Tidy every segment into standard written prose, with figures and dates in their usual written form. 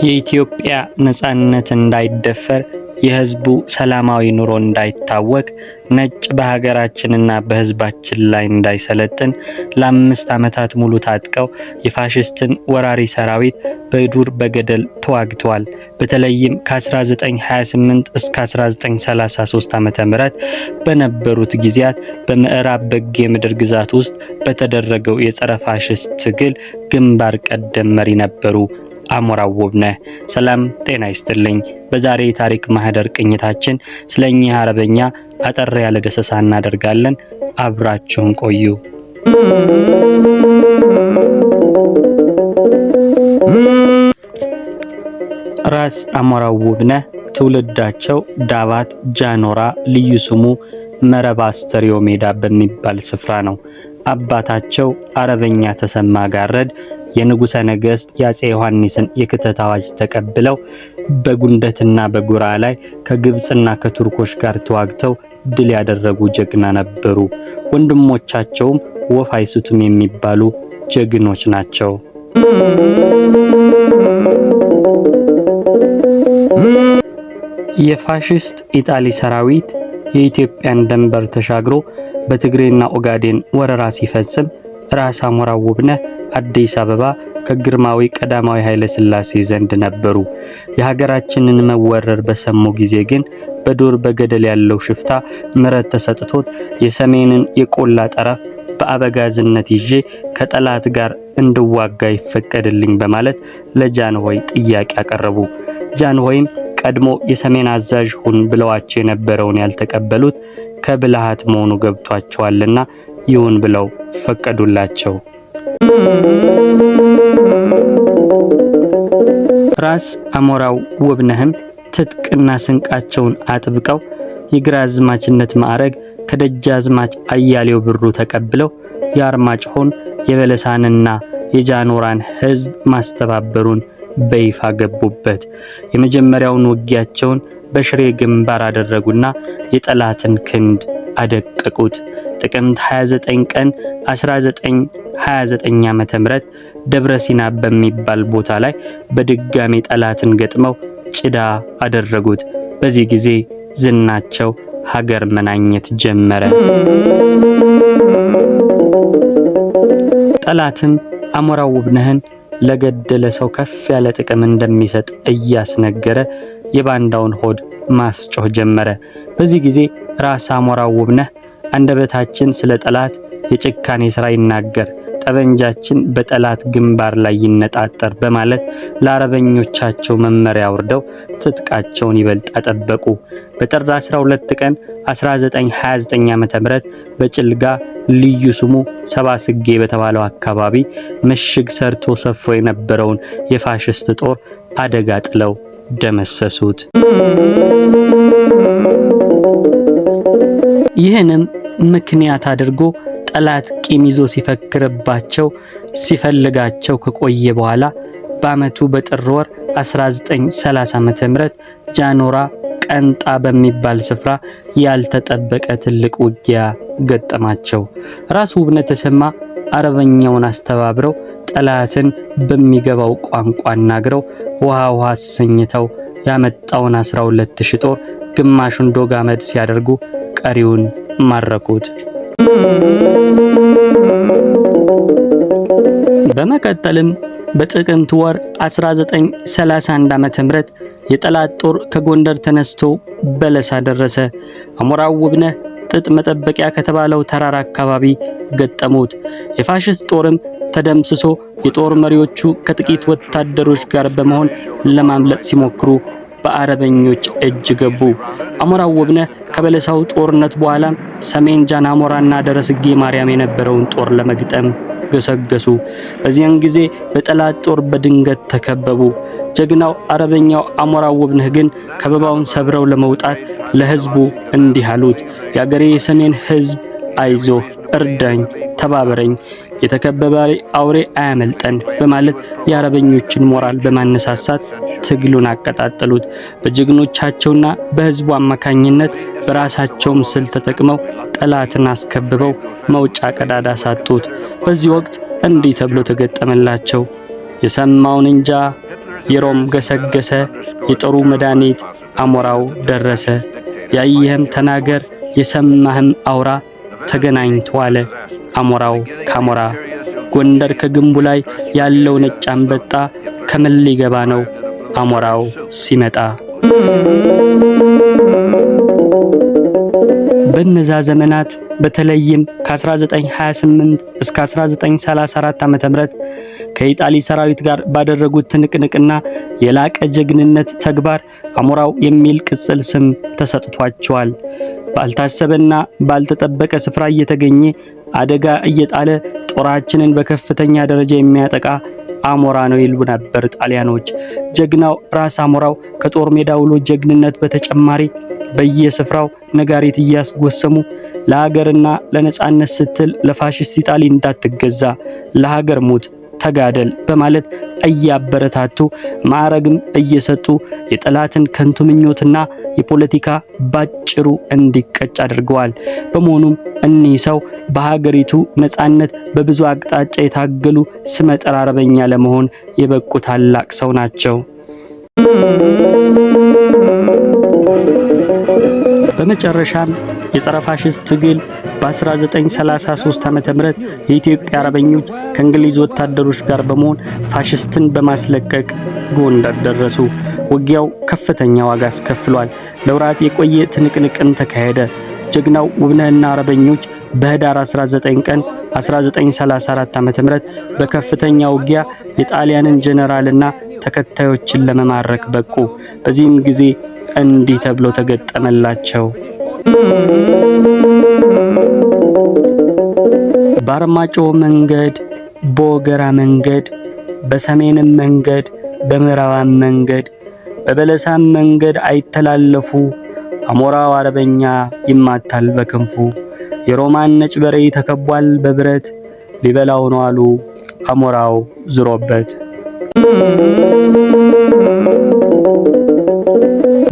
የኢትዮጵያ ነጻነት እንዳይደፈር የህዝቡ ሰላማዊ ኑሮ እንዳይታወቅ ነጭ በሀገራችንና በህዝባችን ላይ እንዳይሰለጥን ለ5 ዓመታት ሙሉ ታጥቀው የፋሽስትን ወራሪ ሰራዊት በዱር በገደል ተዋግተዋል። በተለይም ከ1928 እስከ 1933 ዓ.ም በነበሩት ጊዜያት በምዕራብ በጌ ምድር ግዛት ውስጥ በተደረገው የጸረ ፋሽስት ትግል ግንባር ቀደም መሪ ነበሩ። አሞራው ውብነህ። ሰላም ጤና ይስጥልኝ። በዛሬ ታሪክ ማህደር ቅኝታችን ስለኛ አርበኛ አጠር ያለ ደሰሳ እናደርጋለን። አብራችሁን ቆዩ። ራስ አሞራው ውብነህ ትውልዳቸው ዳባት ጃኖራ ልዩ ስሙ መረባ አስተርዮ ሜዳ በሚባል ስፍራ ነው። አባታቸው አርበኛ ተሰማ ጋረድ የንጉሠ ነገሥት የአፄ ዮሐንስን የክተት አዋጅ ተቀብለው በጉንደትና በጉራ ላይ ከግብጽና ከቱርኮች ጋር ተዋግተው ድል ያደረጉ ጀግና ነበሩ። ወንድሞቻቸውም ወፍ አይስቱም የሚባሉ ጀግኖች ናቸው። የፋሽስት ኢጣሊ ሰራዊት የኢትዮጵያን ድንበር ተሻግሮ በትግሬና ኦጋዴን ወረራ ሲፈጽም ራስ አሞራው ውብነህ አዲስ አበባ ከግርማዊ ቀዳማዊ ኃይለ ሥላሴ ዘንድ ነበሩ። የሀገራችንን መወረር በሰሙ ጊዜ ግን በዱር በገደል ያለው ሽፍታ ምረት ተሰጥቶት የሰሜንን የቆላ ጠረፍ በአበጋዝነት ይዤ ከጠላት ጋር እንድዋጋ ይፈቀድልኝ በማለት ለጃንሆይ ጥያቄ አቀረቡ። ጃንሆይም ቀድሞ የሰሜን አዛዥ ሁን ብለዋቸው የነበረውን ያልተቀበሉት ከብልሃት መሆኑ ገብቷቸዋልና ይሁን ብለው ፈቀዱላቸው። ራስ አሞራው ውብነህም ትጥቅና ስንቃቸውን አጥብቀው የግራዝማችነት ማዕረግ ከደጃዝማች አያሌው ብሩ ተቀብለው የአርማጭሆን የበለሳንና የጃኖራን ሕዝብ ማስተባበሩን በይፋ ገቡበት። የመጀመሪያውን ውጊያቸውን በሽሬ ግንባር አደረጉና የጠላትን ክንድ አደቀቁት። ጥቅምት 29 ቀን 1929 ዓ.ም ደብረ ሲና በሚባል ቦታ ላይ በድጋሚ ጠላትን ገጥመው ጭዳ አደረጉት። በዚህ ጊዜ ዝናቸው ሀገር መናኘት ጀመረ። ጠላትም አሞራው ውብነህን ለገደለ ሰው ከፍ ያለ ጥቅም እንደሚሰጥ እያስነገረ የባንዳውን ሆድ ማስጮህ ጀመረ። በዚህ ጊዜ ራስ አሞራው ውብነህ አንደበታችን ስለ ጠላት የጭካኔ ሥራ ይናገር፣ ጠበንጃችን በጠላት ግንባር ላይ ይነጣጠር በማለት ለአርበኞቻቸው መመሪያ ወርደው ትጥቃቸውን ይበልጥ አጠበቁ። በጥር 12 ቀን 1929 ዓ.ም በጭልጋ ልዩ ስሙ ሰባ ስጌ በተባለው አካባቢ ምሽግ ሰርቶ ሰፍሮ የነበረውን የፋሽስት ጦር አደጋ ጥለው ደመሰሱት። ይህንም ምክንያት አድርጎ ጠላት ቂም ይዞ ሲፈክርባቸው ሲፈልጋቸው ከቆየ በኋላ በአመቱ በጥር ወር 1930 ዓ.ም ጃኖራ ቀንጣ በሚባል ስፍራ ያልተጠበቀ ትልቅ ውጊያ ገጠማቸው። ራስ ውብነህ ተሰማ አርበኛውን አስተባብረው ጠላትን በሚገባው ቋንቋ አናግረው ውሃ አሰኝተው ያመጣውን 12000 ጦር ግማሹን ዶግ አመድ ሲያደርጉ ቀሪውን ማረኩት። በመቀጠልም በጥቅምት ወር 1931 ዓ.ም የጠላት ጦር ከጎንደር ተነስቶ በለሳ ደረሰ። አሞራው ውብነህ ጥጥ መጠበቂያ ከተባለው ተራራ አካባቢ ገጠሙት። የፋሽስት ጦርም ተደምስሶ የጦር መሪዎቹ ከጥቂት ወታደሮች ጋር በመሆን ለማምለጥ ሲሞክሩ በአረበኞች እጅ ገቡ። አሞራው ውብነህ ከበለሳው ጦርነት በኋላ ሰሜን ጃን አሞራና ደረስጌ ማርያም የነበረውን ጦር ለመግጠም ገሰገሱ። በዚያን ጊዜ በጠላት ጦር በድንገት ተከበቡ። ጀግናው አርበኛው አሞራው ውብነህ ግን ከበባውን ሰብረው ለመውጣት ለህዝቡ እንዲህ አሉት። የአገሬ የሰሜን ህዝብ አይዞህ፣ እርዳኝ፣ ተባበረኝ፣ የተከበበ አውሬ አያመልጠን በማለት የአረበኞችን ሞራል በማነሳሳት ትግሉን አቀጣጠሉት። በጀግኖቻቸውና በህዝቡ አማካኝነት በራሳቸውም ስል ተጠቅመው ጠላትን አስከብበው መውጫ ቀዳዳ ሳጡት። በዚህ ወቅት እንዲህ ተብሎ ተገጠመላቸው። የሰማውን እንጃ የሮም ገሰገሰ የጦሩ መድኃኒት አሞራው ደረሰ። ያየህም ተናገር የሰማህም አውራ ተገናኝቶ አለ አሞራው ካሞራ። ጎንደር ከግንቡ ላይ ያለው ነጭ አንበጣ ከምን ሊገባ ነው አሞራው ሲመጣ። በነዛ ዘመናት በተለይም ከ1928 እስከ 1934 ዓ.ም ከኢጣሊ ሰራዊት ጋር ባደረጉት ትንቅንቅና የላቀ ጀግንነት ተግባር አሞራው የሚል ቅጽል ስም ተሰጥቷቸዋል። ባልታሰበና ባልተጠበቀ ስፍራ እየተገኘ አደጋ እየጣለ ጦራችንን በከፍተኛ ደረጃ የሚያጠቃ አሞራ ነው ይሉ ነበር ጣሊያኖች። ጀግናው ራስ አሞራው ከጦር ሜዳ ውሎ ጀግንነት በተጨማሪ በየስፍራው ነጋሪት እያስጎሰሙ ለሀገርና ለነጻነት ስትል ለፋሽስት ኢጣሊ እንዳትገዛ ለሀገር ሙት ተጋደል በማለት እያበረታቱ ማዕረግም እየሰጡ የጠላትን ከንቱ ምኞትና የፖለቲካ ባጭሩ እንዲቀጭ አድርገዋል። በመሆኑም እኒህ ሰው በሀገሪቱ ነጻነት በብዙ አቅጣጫ የታገሉ ስመጥር አርበኛ ለመሆን የበቁ ታላቅ ሰው ናቸው። በመጨረሻም የጸረ ፋሽስት ትግል በ1933 ዓ.ም የኢትዮጵያ አርበኞች ከእንግሊዝ ወታደሮች ጋር በመሆን ፋሽስትን በማስለቀቅ ጎንደር ደረሱ። ውጊያው ከፍተኛ ዋጋ አስከፍሏል። ለወራት የቆየ ትንቅንቅም ተካሄደ። ጀግናው ውብነህና አርበኞች በህዳር 19 ቀን 1934 ዓ.ም በከፍተኛ ውጊያ የጣሊያንን ጀነራልና ተከታዮችን ለመማረክ በቁ። በዚህም ጊዜ እንዲህ ተብሎ ተገጠመላቸው። በአርማጭሆ መንገድ፣ በወገራ መንገድ፣ በሰሜንም መንገድ፣ በምዕራባም መንገድ፣ በበለሳም መንገድ አይተላለፉ። አሞራው አርበኛ ይማታል በክንፉ። የሮማን ነጭ በሬ ተከቧል በብረት ሊበላው ነው አሉ አሞራው ዝሮበት።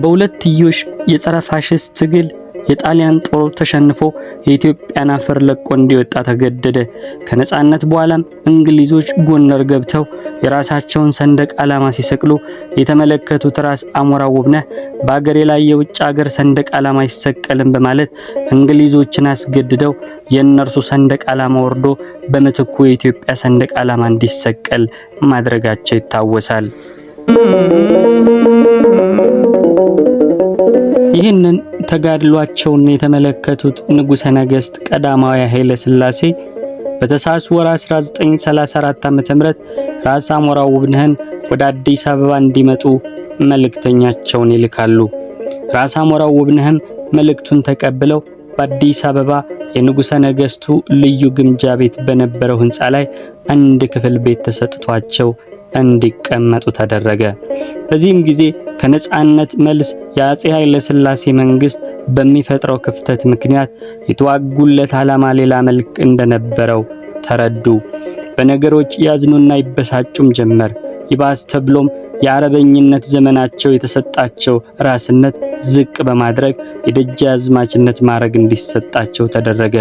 በሁለትዮሽ የጸረ ፋሽስት ትግል የጣሊያን ጦር ተሸንፎ የኢትዮጵያን አፈር ለቆ እንዲወጣ ተገደደ። ከነጻነት በኋላም እንግሊዞች ጎንደር ገብተው የራሳቸውን ሰንደቅ ዓላማ ሲሰቅሉ የተመለከቱት ራስ አሞራው ውብነህ በአገሬ ላይ የውጭ ሀገር ሰንደቅ ዓላማ አይሰቀልም በማለት እንግሊዞችን አስገድደው የእነርሱ ሰንደቅ ዓላማ ወርዶ በምትኩ የኢትዮጵያ ሰንደቅ ዓላማ እንዲሰቀል ማድረጋቸው ይታወሳል። ይህንን ተጋድሏቸውን የተመለከቱት ንጉሠ ነገሥት ቀዳማዊ ኃይለ ሥላሴ በታኅሳስ ወር 1934 ዓ.ም ራስ አሞራው ውብነህን ወደ አዲስ አበባ እንዲመጡ መልእክተኛቸውን ይልካሉ። ራስ አሞራው ውብነህም መልእክቱን ተቀብለው በአዲስ አበባ የንጉሠ ነገሥቱ ልዩ ግምጃ ቤት በነበረው ሕንፃ ላይ አንድ ክፍል ቤት ተሰጥቷቸው እንዲቀመጡ ተደረገ። በዚህም ጊዜ ከነጻነት መልስ የአፄ ኃይለ ሥላሴ መንግስት በሚፈጥረው ክፍተት ምክንያት የተዋጉለት ዓላማ ሌላ መልክ እንደነበረው ተረዱ። በነገሮች ያዝኑና ይበሳጩም ጀመር። ይባስ ተብሎም የአረበኝነት ዘመናቸው የተሰጣቸው ራስነት ዝቅ በማድረግ የደጃዝማችነት ማዕረግ እንዲሰጣቸው ተደረገ።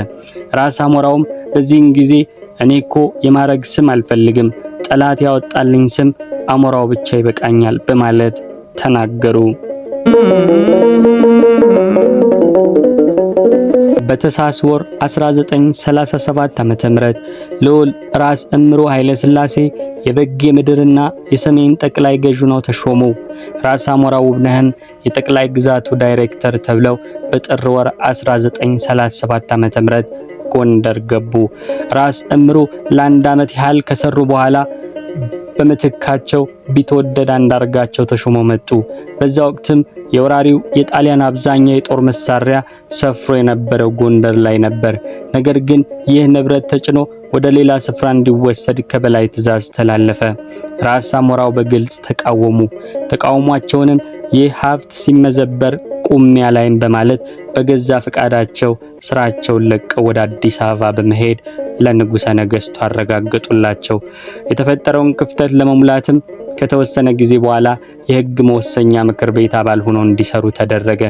ራስ አሞራውም በዚህን ጊዜ እኔኮ የማዕረግ ስም አልፈልግም፣ ጠላት ያወጣልኝ ስም አሞራው ብቻ ይበቃኛል በማለት ተናገሩ። በታኅሳስ ወር 1937 ዓ.ም ልዑል ራስ እምሩ ኃይለ ሥላሴ የበጌ ምድርና የሰሜን ጠቅላይ ገዥ ሆነው ተሾሙ። ራስ አሞራው ውብነህም የጠቅላይ ግዛቱ ዳይሬክተር ተብለው በጥር ወር 1937 ዓ.ም ጎንደር ገቡ። ራስ እምሩ ለአንድ ዓመት ያህል ከሰሩ በኋላ በምትካቸው ቢትወደድ አንዳርጋቸው ተሾመው መጡ። በዛ ወቅትም የወራሪው የጣሊያን አብዛኛው የጦር መሳሪያ ሰፍሮ የነበረው ጎንደር ላይ ነበር። ነገር ግን ይህ ንብረት ተጭኖ ወደ ሌላ ስፍራ እንዲወሰድ ከበላይ ትዕዛዝ ተላለፈ። ራስ አሞራው በግልጽ ተቃወሙ። ተቃውሟቸውንም ይህ ሀብት ሲመዘበር ቁሚያ ላይም በማለት በገዛ ፈቃዳቸው ስራቸውን ለቀው ወደ አዲስ አበባ በመሄድ ለንጉሠ ነገሥቱ አረጋገጡላቸው። የተፈጠረውን ክፍተት ለመሙላትም ከተወሰነ ጊዜ በኋላ የሕግ መወሰኛ ምክር ቤት አባል ሆነው እንዲሰሩ ተደረገ።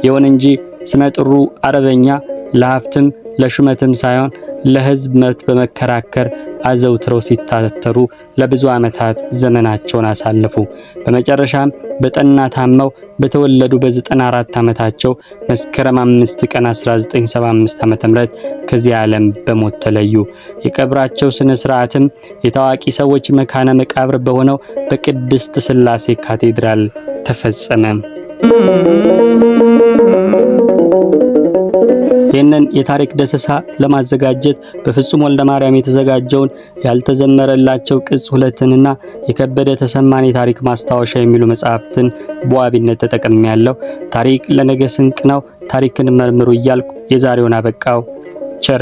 ይሁን እንጂ ስመጥሩ አርበኛ ለሀብትም ለሹመትም ሳይሆን ለሕዝብ መብት በመከራከር አዘውትረው ሲታተሩ ለብዙ ዓመታት ዘመናቸውን አሳለፉ። በመጨረሻም በጠና ታመው በተወለዱ በ94 ዓመታቸው መስከረም 5 ቀን 1975 ዓ.ም ከዚህ ዓለም በሞት ተለዩ። የቀብራቸው ስነ ስርዓትም የታዋቂ ሰዎች መካነ መቃብር በሆነው በቅድስት ሥላሴ ካቴድራል ተፈጸመ። ይህንን የታሪክ ደሰሳ ለማዘጋጀት በፍጹም ወልደ ማርያም የተዘጋጀውን ያልተዘመረላቸው ቅጽ 2ንና የከበደ ተሰማን የታሪክ ማስታወሻ የሚሉ መጽሐፍትን በዋቢነት ተጠቅሜያለሁ። ታሪክ ለነገ ስንቅ ነው። ታሪክን መርምሩ እያልኩ የዛሬውን አበቃው። ቸር